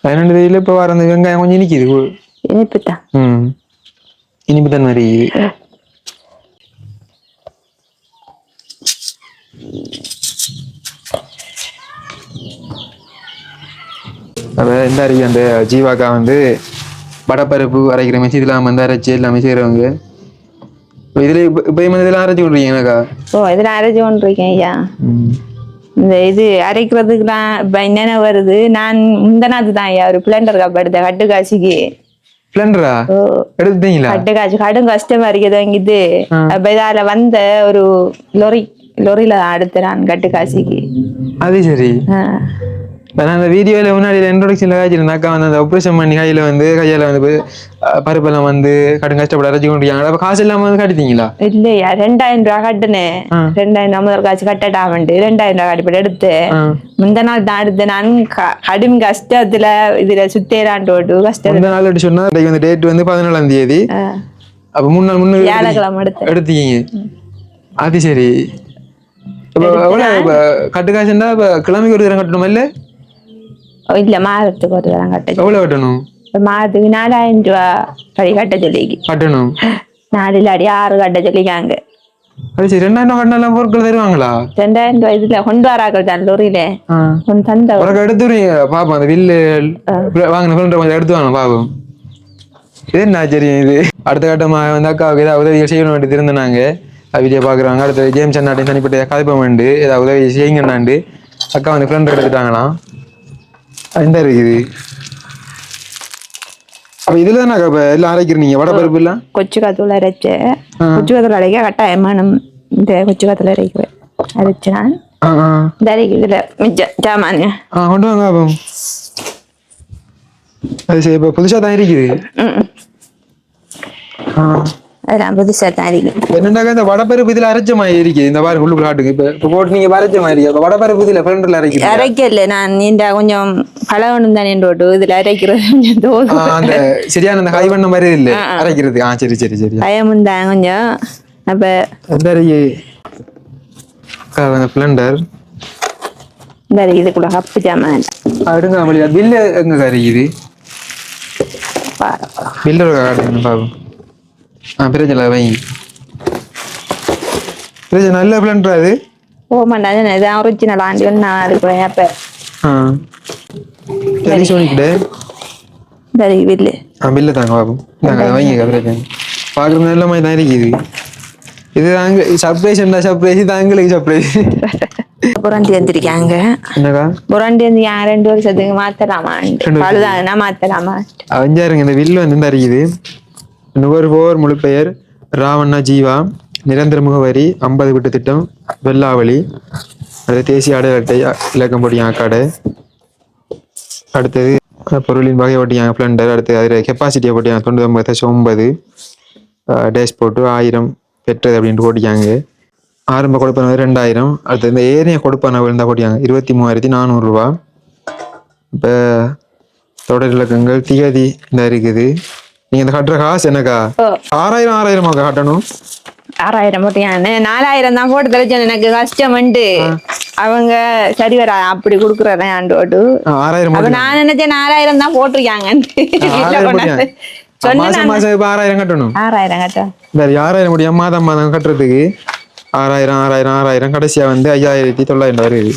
12 வெயில இப்போ வர அந்த வெங்காயம் கொஞ்சம் இனிக்குது. இனிப்புதான். இனிப்பு தான் மாதிரி. இந்த அருவி அந்த ஜீவாக்கா வந்து வடப்பருப்பு அரைக்கிற மிஷி இதெல்லாம் வந்து அரைச்சி எல்லாமே செய்யறவங்க. இதுல இப்ப இதெல்லாம் அரைச்சி கொண்டிருக்கீங்கக்கா? இதெல்லாம் அரைச்சி கொண்டிருக்கேன் ஐயா. இந்த இது அரைக்கிறதுக்குலாம் இப்ப என்னென்ன வருது, நான் முந்தநாத்து தான் ஐயா ஒரு பிளண்டர் கப் எடுத்தேன் கட்டு காசிக்கு. பிளண்டரா எடுத்தீங்களா? கட்டு காசு கடும் கஷ்டமா இருக்குது வாங்கிட்டு. அப்ப இதால வந்த ஒரு லொரியில தான் எடுத்தேன் நான் கட்டு காசிக்கு. அது சரி. நான் அந்த வீடியோல முன்னாடி இன்ட்ரோடக்ஷன்ல காய்ச்சிருந்தேன். அக்கா வந்து அந்த ஆப்ரேஷன் பண்ணி கையில வந்து பருப்பெல்லாம் வந்து கடும் கஷ்டப்பட அரைச்சி கொண்டிருக்காங்க. அப்ப காசு இல்லாம வந்து கட்டிட்டீங்களா? இல்லையா 2000 ரூபாய் கட்டுனேன். 2000 முதல் காசு கட்டட்டாமண்டு 2000 ரூபாய் கட்டிப்பட எடுத்து முந்த நாள் தான் எடுத்து. நான் கடும் கஷ்டத்துல இதுல சுத்தேரான் கஷ்டம். முந்த நாள் எப்படி சொன்னா வந்து டேட் வந்து 14ஆம் தேதி. அப்ப 3 நாள் முன்னாடி வியாழக்கிழமை எடுத்தீங்க. அது சரி. கட்டு காசுன்னா கிழமைக்கு ஒரு தரம் கட்டணுமா? இல்ல மாதத்துக்கு ஒரு தரம் கட்ட. எவ்வளவு கட்டணும்? மாதத்துக்கு 4000 ரூபாய் கட்ட சொல்லி கட்டணும். 4 இல்லாடி 6 கட்ட சொல்லிக்காங்க. அது சரி. 2000 ரூபாய் கட்டினா பொருட்கள் தருவாங்களா? 2000 ரூபாய் இதுல கொண்டு வராக்கள் தான் லொரியில தந்த எடுத்துறீங்க பாப்போம். அந்த வில்லு வாங்கின கொஞ்சம் எடுத்து வாங்க பாப்போம். இது என்ன ஆச்சரியம் இது? அடுத்த கட்டமாக வந்து அக்காவுக்கு ஏதாவது உதவிகள் செய்யணும் வேண்டியது இருந்தாங்க. வீடியோ பாக்குறாங்க. அடுத்த ஜேம்ஸ் அண்ணாட்டையும் தனிப்பட்ட கதைப்பம் வேண்டு ஏதாவது உதவி செய்யுங்கண்ணாண்டு அக்கா வந்து ஃப்ரெண்ட் எடுத்துட்டாங்களாம். இந்த இருக்குது. அப்ப இதுல தானே எல்லாம் அரைக்கிறீங்க வடப்பருப்பு எல்லாம்? கொச்சு காத்தூள் அரைச்சேன். கொச்சு காத்தூள் அரைக்க கட்டாயமானம். இந்த கொச்சு காத்தூள் அரைக்கிறேன் அரைச்சு நான் இந்த அரைக்கிறதுல மிச்ச சாமான் கொண்டு வாங்க. அப்போ அது சரி. இப்ப புதுசா தான் இருக்குது. அதெல்லாம் புதுசா தான் இருக்கு. என்னண்டாக்க இந்த வடப்பருப்பு இதுல அரைச்ச மாதிரி இருக்கு. இந்த மாதிரி உள்ளுக்கு காட்டுங்க. இப்ப போட்டு நீங்க அரைச்ச மாதிரி வடப்பருப்பு இதுல ஃப்ரெண்ட்ல அரைக்கல. நான் இந்த கொஞ்சம் பழகணும் தானே போட்டு இதுல அரைக்கிறது கொஞ்சம் தோதும். அந்த சரியான அந்த கைவண்ண மாதிரி இல்ல அரைக்கிறது. சரி சரி சரி. பயமும் தான் கொஞ்சம். அப்ப பிளண்டர் இந்த இதுக்குள்ள கப்பு ஜாமான் அடுங்க அப்படி பில்லு எங்க கறிக்குது பில்லு காட்டுங்க பாப்போம். பிரச்சனை வைங்க. பிரச்சனை நல்ல பிளான்டா அது. ஓ மாட்டாது இதான் ஒரிஜினல் ஆண்டி ஒன்று நான் இருக்கிறேன் அப்போ. சரி சொல்லிக்கிட்டே சரி பில்லு பில்லு தாங்க பாப்போம். நாங்கள் வைங்க பிரச்சனை பார்க்குறது நல்ல மாதிரி தான் இருக்குது. இது தாங்க சர்ப்ரைஸ் என்ன சர்ப்ரைஸ் தாங்களுக்கு சர்ப்ரைஸ். புரண்டி வந்துருக்காங்க. என்னக்கா புரண்டி வந்து 2 வருஷத்துக்கு மாத்தலாமா பழுதாங்கன்னா மாத்தலாமா அவஞ்சாருங்க. இந்த வில்லு வந்து இந்த அறியுது. நுகர்வோர் முழு பெயர் ராவண்ணா ஜீவா, நிரந்தர முகவரி 50 வீட்டு திட்டம் வெள்ளாவளி, அது தேசிய அடையாள அட்டை இலக்கம் போட்டியாங்க கார்டு. அடுத்தது பொருளின் வகை ஓட்டியாங்க பிளண்டர். அடுத்தது அதில் கெப்பாசிட்டியை போட்டியாங்க 99.9 டேஷ் போட்டு 1000 பெற்றது அப்படின்ட்டு போட்டிக்காங்க. ஆரம்ப கொடுப்பனவு 2000. அடுத்து இந்த ஏரிய கொடுப்பனவு இருந்தால் போட்டியாங்க 23,400 ரூபா. இப்போ தொடர் இலக்கங்கள் திகதி இந்த இருக்குது. நீங்க இந்த கட்டுற காசு என்னக்கா 6000 கட்டணும். 6000 போட்டியான்னு 4000 தான் போட்டு தெரிஞ்சது எனக்கு கஷ்டம் உண்டு. அவங்க சரி வர அப்படி குடுக்குறேன் ஆண்டோடு 6000. அப்ப நான் நினைச்சேன் 4000 தான் போட்டிருக்காங்க. மாசம் மாசம் 6000 கட்டணும். 6000 கட்டணும். வேற 6000 முடியும் மாதம் மாதம் கட்டுறதுக்கு 6000 கடைசியா வந்து 5900 வருது.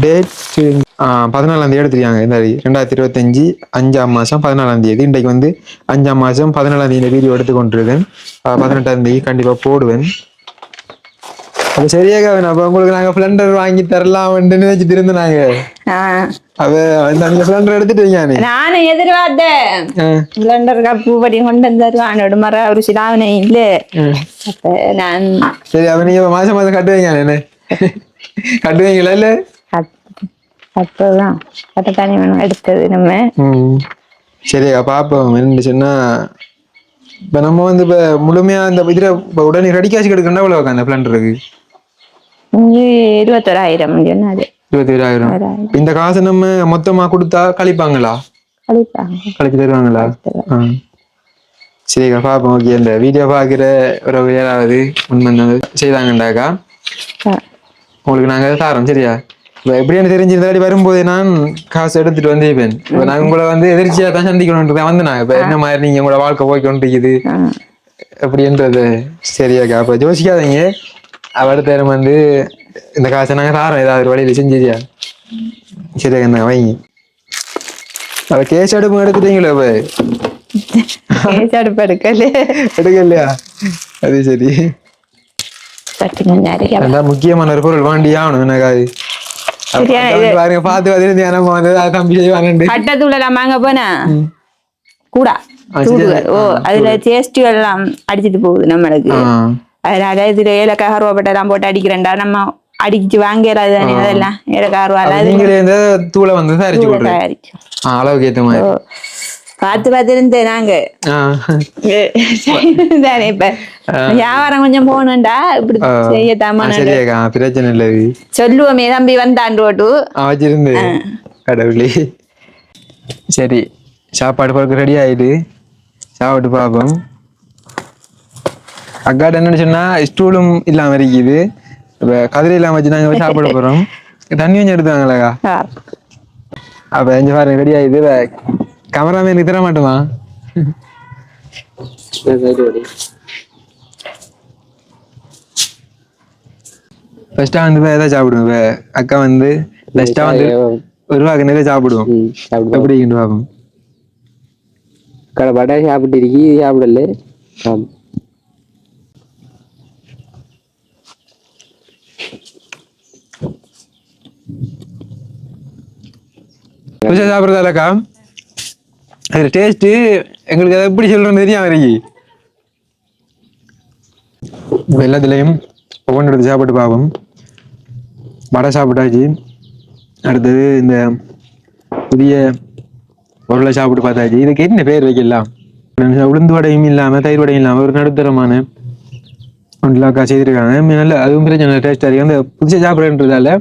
டேட் 14ஆம் தேதி எடுத்துருக்காங்க. இந்த 2025 5ஆம் மாதம் 14ஆம் தேதி. இன்றைக்கு வந்து 5ஆம் மாதம் 14ஆம் தேதி வீடியோ எடுத்து கொண்டிருக்கேன். 18ஆம் தேதி கண்டிப்பா போடுவேன். அது சரியாக அப்ப உங்களுக்கு நாங்க பிளண்டர் வாங்கி தரலாம்னு நினைச்சிட்டு இருந்தோம். நாங்க நீங்க பிளண்டர் எடுத்துட்டீங்க. நானும் எதிர்பார்த்தேன் பிளண்டர் கப்பு படி கொண்டு வந்தாரு மர ஒரு சிலாவனை இல்ல. அப்ப நான் சரி அப்ப நீங்க மாசம் மாசம் கட்டுவீங்க. என்ன கட்டுவீங்களா? இல்ல அப்பதான் கட்டத்தானே வேணும் எடுத்தது நம்ம. சரியா பாப்போம். என்ன சொன்னா இப்ப நம்ம வந்து இப்ப முழுமையா இந்த இதுல உடனே ரெடி காசு எடுக்கணும்னா எவ்வளவு அந்த பிளண்டருக்கு? 21,000 சொன்னாரு. 21,000. இந்த காசு நம்ம மொத்தமா கொடுத்தா கழிப்பாங்களா? கழிச்சு தருவாங்களா? சரிக்கா பாப்போம். ஓகே. இந்த வீடியோ பாக்குற ஒரு யாராவது உண்மை செய்தாங்கண்டாக்கா உங்களுக்கு நாங்க தாரோம். சரியா? இப்போ எப்படின்னு தெரிஞ்சிருந்தாடி வரும்போது நான் காசு எடுத்துட்டு வந்திருப்பேன். இப்போ நான் உங்களை வந்து எதிர்ச்சியா தான் சந்திக்கணும்ன்றதான் வந்து நான் இப்போ என்ன மாதிரி நீங்க உங்களோட வாழ்க்கை போய் கொண்டிருக்குது அப்படின்றது. சரியாக்கா அப்ப யோசிக்காதீங்க. அடுத்த வந்து இந்த காசை நாங்க தாரோம். ஏதாவது ஒரு வழியில செஞ்சிருயா? சரியாக்கா நான் வைங்க. அவ கேஸ் அடுப்பு எடுத்துட்டீங்களா? இப்ப எடுக்கலையா? அது சரி. முக்கியமான ஒரு பொருள் வாண்டியா ஆகணும். என்னக்காது அடிச்சிட்டு போகுது நம்மளுக்கு. அதனால இதுல ஏலக்காய் கருவாப்பட்டை எல்லாம் போட்டு அடிக்கிறேன்டா நம்ம அடிச்சு வாங்கிறாது தானே. அதெல்லாம் ஏலக்காய் கருவால தூளை வந்து அளவுக்கு ஏத்த மாதிரி பார்த்து இருந்தேன் நாங்க. இப்ப வியாபாரம் கொஞ்சம் போகணும்டா இப்படி செய்யத்தாம பிரச்சனை இல்லை. சொல்லுவோமே தம்பி வந்தாண்டு ஓட்டு வச்சிருந்து கடவுளே. சரி சாப்பாடு பொறுக்க ரெடி ஆயிடு. சாப்பிட்டு பார்ப்போம். அக்காட்ட என்னன்னு சொன்னா ஸ்டூலும் இல்லாம இருக்குது. கதிரை இல்லாம வச்சு நாங்க சாப்பிட போறோம். தண்ணி கொஞ்சம் எடுத்தாங்களா? அப்ப எங்க பாருங்க ரெடி ஆயிடுது. கேமராமேனுக்கு தர மாட்டோமா? ஃபர்ஸ்டா வந்து ஏதாவது சாப்பிடுவோம். அக்கா வந்து ஃபர்ஸ்டா வந்து ஒரு ரூபாய்க்கு நிறைய சாப்பிடுவோம். எப்படி பார்ப்போம். கடை பட்டா சாப்பிட்டு இருக்கி சாப்பிடல. சாப்பிடுறதாலக்கா அது டேஸ்ட் எங்களுக்கு அதை எப்படி சொல்றோம் தெரியும். வரைக்கும் எல்லாத்துலயும் ஒவ்வொன்று எடுத்து சாப்பிட்டு பார்ப்போம். வடை சாப்பிட்டாச்சு. அடுத்தது இந்த புதிய பொருளை சாப்பிட்டு பார்த்தாச்சு. இதுக்கு என்ன பேர் வைக்கலாம்? உளுந்து வடையும் இல்லாம தயிர் வடையும் இல்லாம ஒரு நடுத்தரமான ஒன்றுலாக்கா செய்திருக்காங்க. நல்ல அதுவும் பிரச்சனை டேஸ்டா இருக்கு. அந்த புதுசாக சாப்பிட்றதுன்றதால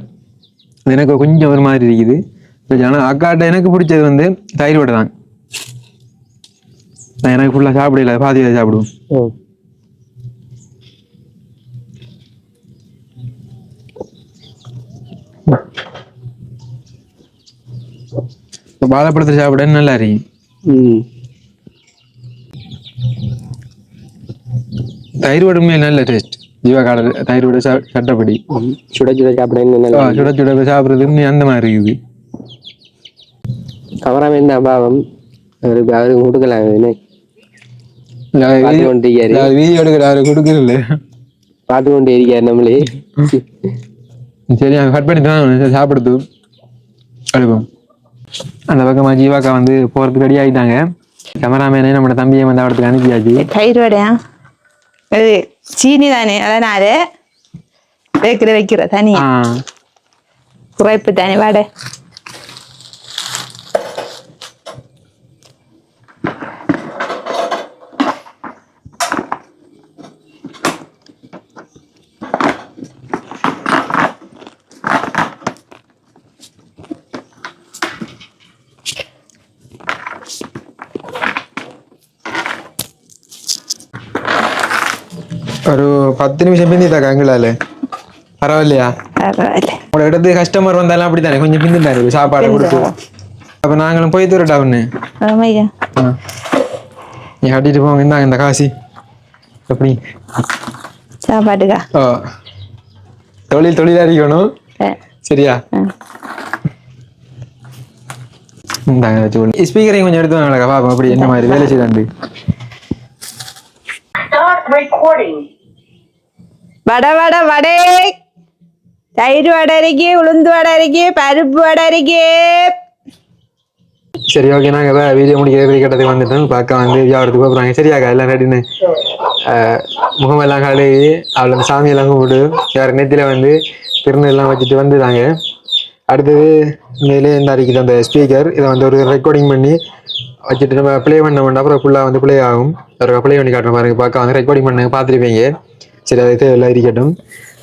எனக்கு கொஞ்சம் ஒரு மாதிரி இருக்குது. ஆனால் அக்காட்ட எனக்கு பிடிச்சது வந்து தயிர் வடை தான். நான் எனக்கு ஃபுல்லாக சாப்பிடல, பாதி சாப்பிடுவோம். வாழைப்பழத்தை சாப்பிட நல்லா இருக்கும். ம் தயிர் வடமே நல்ல டேஸ்ட். ஜீவா காடல் தயிர் விட சட்டப்படி சுட சுட சாப்பிட இன்னும் நல்லா சுட சுட சாப்பிட்றது அந்த மாதிரி இருக்குது. கவராம என்ன அபாவம் அவருக்கு கொடுக்கலாம் பார்த்து கொண்டு இருக்காரு வீடியோ எடுக்கிற அவரு கொடுக்கல பார்த்து கொண்டு இருக்காரு நம்மளே. சரி கட் பண்ணி தான் சாப்பிடுறது அனுப்போம். அந்த பக்கமா ஜீவாக்கா வந்து போறதுக்கு ரெடி ஆகிட்டாங்க. கேமராமேனே நம்ம தம்பியை வந்து அவருக்கு அனுப்பியாச்சு. தயிர் வடையா அது சீனி தானே அதனால வைக்கிற தனியா குறைப்பு தானே வடை. ஒரு 10 நிமிஷம் பிந்திட்டாக்கா எங்களால பரவாயில்லையா? உங்களோட இடத்து கஸ்டமர் வந்தாலும் அப்படித்தானே கொஞ்சம் பிந்திட்டாரு சாப்பாடு கொடுத்து. அப்ப நாங்களும் போய் தூரட்டா ஒண்ணு நீ கட்டிட்டு போங்க. இந்தாங்க இந்த காசி எப்படி சாப்பாட்டுக்கா தொழிலா இருக்கணும் சரியா? இந்தாங்க ஸ்பீக்கரையும் கொஞ்சம் எடுத்து வாங்க பாப்போம் அப்படி என்ன மாதிரி வேலை செய்தாண்டு. வடை வடை வடை தயிர் வடை இருக்கு, உளுந்து வடை இருக்கு, பருப்பு வடை இருக்கு. சரி ஓகே நாங்க வீடியோ முடிக்கிற கட்டத்துக்கு வந்துட்டோம். பார்க்க வந்து வியாபாரத்துக்கு போறாங்க சரியாக்கா எல்லாம் ரெடின்னு முகமெல்லாம் கழுவி அவளை அந்த சாமியெல்லாம் கும்பிட்டு யார் நெத்தில வந்து திருநெல்லாம் வச்சுட்டு வந்துட்டாங்க. அடுத்தது மேலே இந்த அடிக்குது அந்த ஸ்பீக்கர் இதை வந்து ஒரு ரெக்கார்டிங் பண்ணி வச்சுட்டு நம்ம ப்ளே பண்ண அப்புறம் ஃபுல்லாக வந்து ப்ளே ஆகும். ப்ளே பண்ணி காட்டுற பாருங்க பார்க்க வந்து ரெக்கார்டிங் பண்ண பார்த்துருப்பீங்க. சரி அது தேவையில்லாம் இருக்கட்டும்.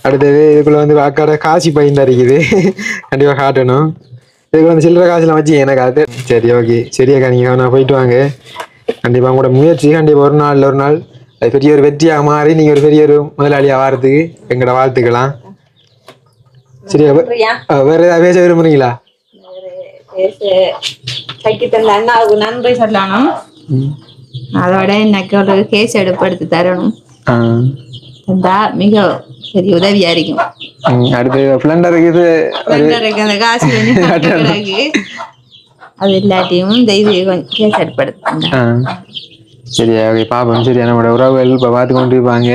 அடுத்தது இதுக்குள்ள வந்து அக்காட காசி பையன் இருக்குது கண்டிப்பாக காட்டணும். இதுக்குள்ள வந்து சில்லற காசுலாம் வச்சு எனக்கு அது சரி ஓகே சரியாக்கா நீங்கள் நான் போயிட்டு வாங்க. கண்டிப்பாக உங்களோட முயற்சி கண்டிப்பாக ஒரு நாள் அது பெரிய ஒரு வெற்றியாக மாறி நீங்கள் ஒரு பெரிய ஒரு முதலாளியாக வாரத்துக்கு எங்களோட வாழ்த்துக்கலாம். சரியா? வேற ஏதாவது பேச விரும்புறீங்களா? அண்ணாவுக்கு நன்றி சொல்லணும். அதோட எனக்கு ஒரு கேஸ் எடுப்படுத்தி தரணும். மிக பெரிய உதவியா இருக்கும். அடுத்து பிளண்டருக்கு அந்த காசு அது இல்லாட்டியும் தெய்வம் கேஸ் எடுப்படுத்த. சரியா பாப்போம். சரியா நம்மளோட உறவுகள் இப்ப பார்த்து கொண்டு இருப்பாங்க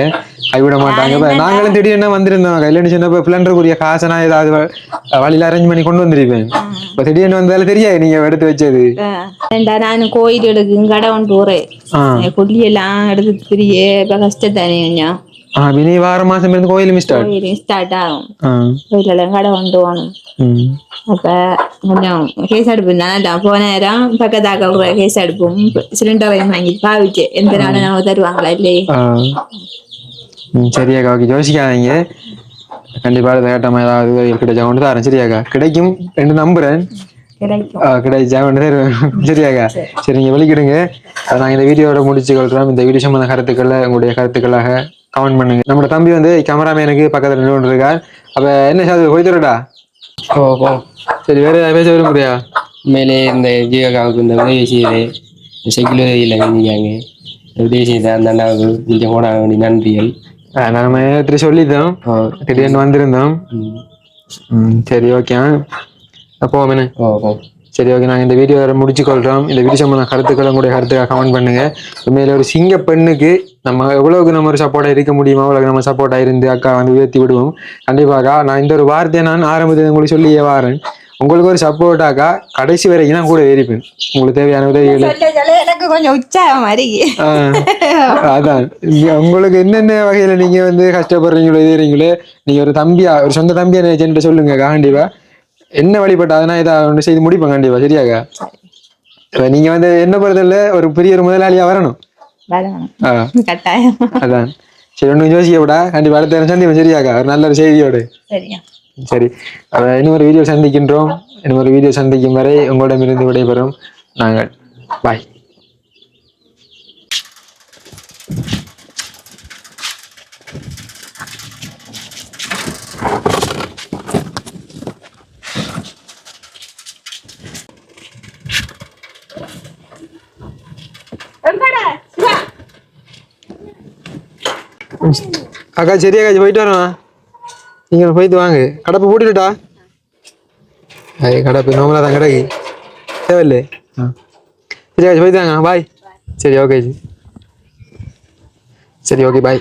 கைவிட மாட்டாங்க. இப்ப நாங்களும் திடீர்னு வந்திருந்தோம் கையில சொன்னப்ப பிளண்டருக்குரிய காசை நான் ஏதாவது வழியில அரேஞ்ச் பண்ணி கொண்டு வந்திருப்பேன். இப்ப திடீர்னு வந்தாலும் தெரியாது நீங்க எடுத்து வச்சது. நான் கோயிலுக்கு கடை ஒன்று போறேன் கொல்லியெல்லாம் எடுத்து பெரிய இப்ப கஷ்டத்தானே கொஞ்சம். இனி வார மாசம் இருந்து கோயில் ஸ்டார்ட் ஆகும். கோயிலெல்லாம் கடை கொண்டு போகணும். அப்ப கொஞ்சம் கேஸ் அடுப்பு இருந்தா போன நேரம் பக்கத்தாக்க கேஸ் அடுப்பும் சிலிண்டரையும் வாங்கி பாவிச்சு எந்த நாளும் நம்ம தருவாங்களா இல்லையே. சரியாக்கா ஓகே யோசிக்காதீங்க. கண்டிப்பா கேட்டமா ஏதாவது கிடைச்சா கொண்டு தரேன் சரியாக்கா. கிடைக்கும் ரெண்டு நம்புறேன் கிடைச்சா கொண்டு தருவேன் சரியாக்கா. சரி நீங்க வெளிக்கிடுங்க. நாங்கள் இந்த வீடியோட முடிச்சு கொள்றோம். இந்த வீடியோ சம்பந்த கருத்துக்களை உங்களுடைய கருத்துக்களாக கமெண்ட் பண்ணுங்க. நம்மளோட தம்பி வந்து கேமராமேனுக்கு பக்கத்துல நின்று கொண்டு இருக்கார். அப்ப என்ன சார் போய்த்துடா? சரி வேற பேச விரும்புறியா? மேலே இந்த ஜீவகாவுக்கு இந்த உதவி செய்யுது சைக்கிள் உதவியில் செஞ்சாங்க உதவி செய்த அந்த அண்ணாவுக்கு கொஞ்சம் போட வேண்டிய நன்றிகள். நம்ம திரு சொல்லிட்டோம் திடீர்னு வந்திருந்தோம். சரி ஓகே போமே. சரி ஓகே நாங்கள் இந்த வீடியோ முடிச்சு கொள்றோம். இந்த வீடியோ சம்பந்த கருத்துக்களை உங்களுடைய கருத்துக்காக கமெண்ட் பண்ணுங்க. உண்மையில ஒரு சிங்க பெண்ணுக்கு நம்ம எவ்வளவுக்கு நம்ம ஒரு சப்போர்ட்டா இருக்க முடியுமோ அவ்வளவுக்கு நம்ம சப்போர்ட்டா இருந்து அக்கா வந்து உயர்த்தி விடுவோம். கண்டிப்பாக நான் இந்த ஒரு வார்த்தையை நான் ஆரம்பத்தில் உங்களுக்கு சொல்லியே வாரேன். உங்களுக்கு ஒரு சப்போர்ட்டாக்கா கடைசி வரைக்கும் நான் கூட இருப்பேன். உங்களுக்கு தேவையான உதவிகள் எனக்கு கொஞ்சம் உற்சாகம் அதான் உங்களுக்கு என்னென்ன வகையில நீங்க வந்து கஷ்டப்படுறீங்களோ எழுதுறீங்களோ நீங்க ஒரு தம்பியா ஒரு சொந்த தம்பியா நினைச்சுட்டு சொல்லுங்க. கண்டிப்பா என்ன வழிபட்டா அதனா இதை ஒன்று செய்து முடிப்பேன் கண்டிப்பா சரியாக. நீங்க வந்து என்ன பொறுத்தல ஒரு பெரிய ஒரு முதலாளியா வரணும். அதான் சரி ஒன்றும் யோசிக்க விடா கண்டிப்பா அடுத்த சந்திப்போம் சரியாக்கா ஒரு நல்ல ஒரு செய்தியோடு. சரி இன்னும் ஒரு வீடியோ சந்திக்கின்றோம். இன்னும் ஒரு வீடியோ சந்திக்கும் வரை உங்களிடமிருந்து விடைபெறும் நாங்கள். பாய். அக்கா சரியா காய்ச்சி போயிட்டு வரோம். நீங்கள் போயிட்டு வாங்க. கடப்பை பூட்டிட்டுட்டா கடப்பு நோமலா தான் கிடக்கு தேவையில்லை. சரி காய்ச்சி போயிட்டு வாங்க. பாய். சரி ஓகே. சரி ஓகே பாய்.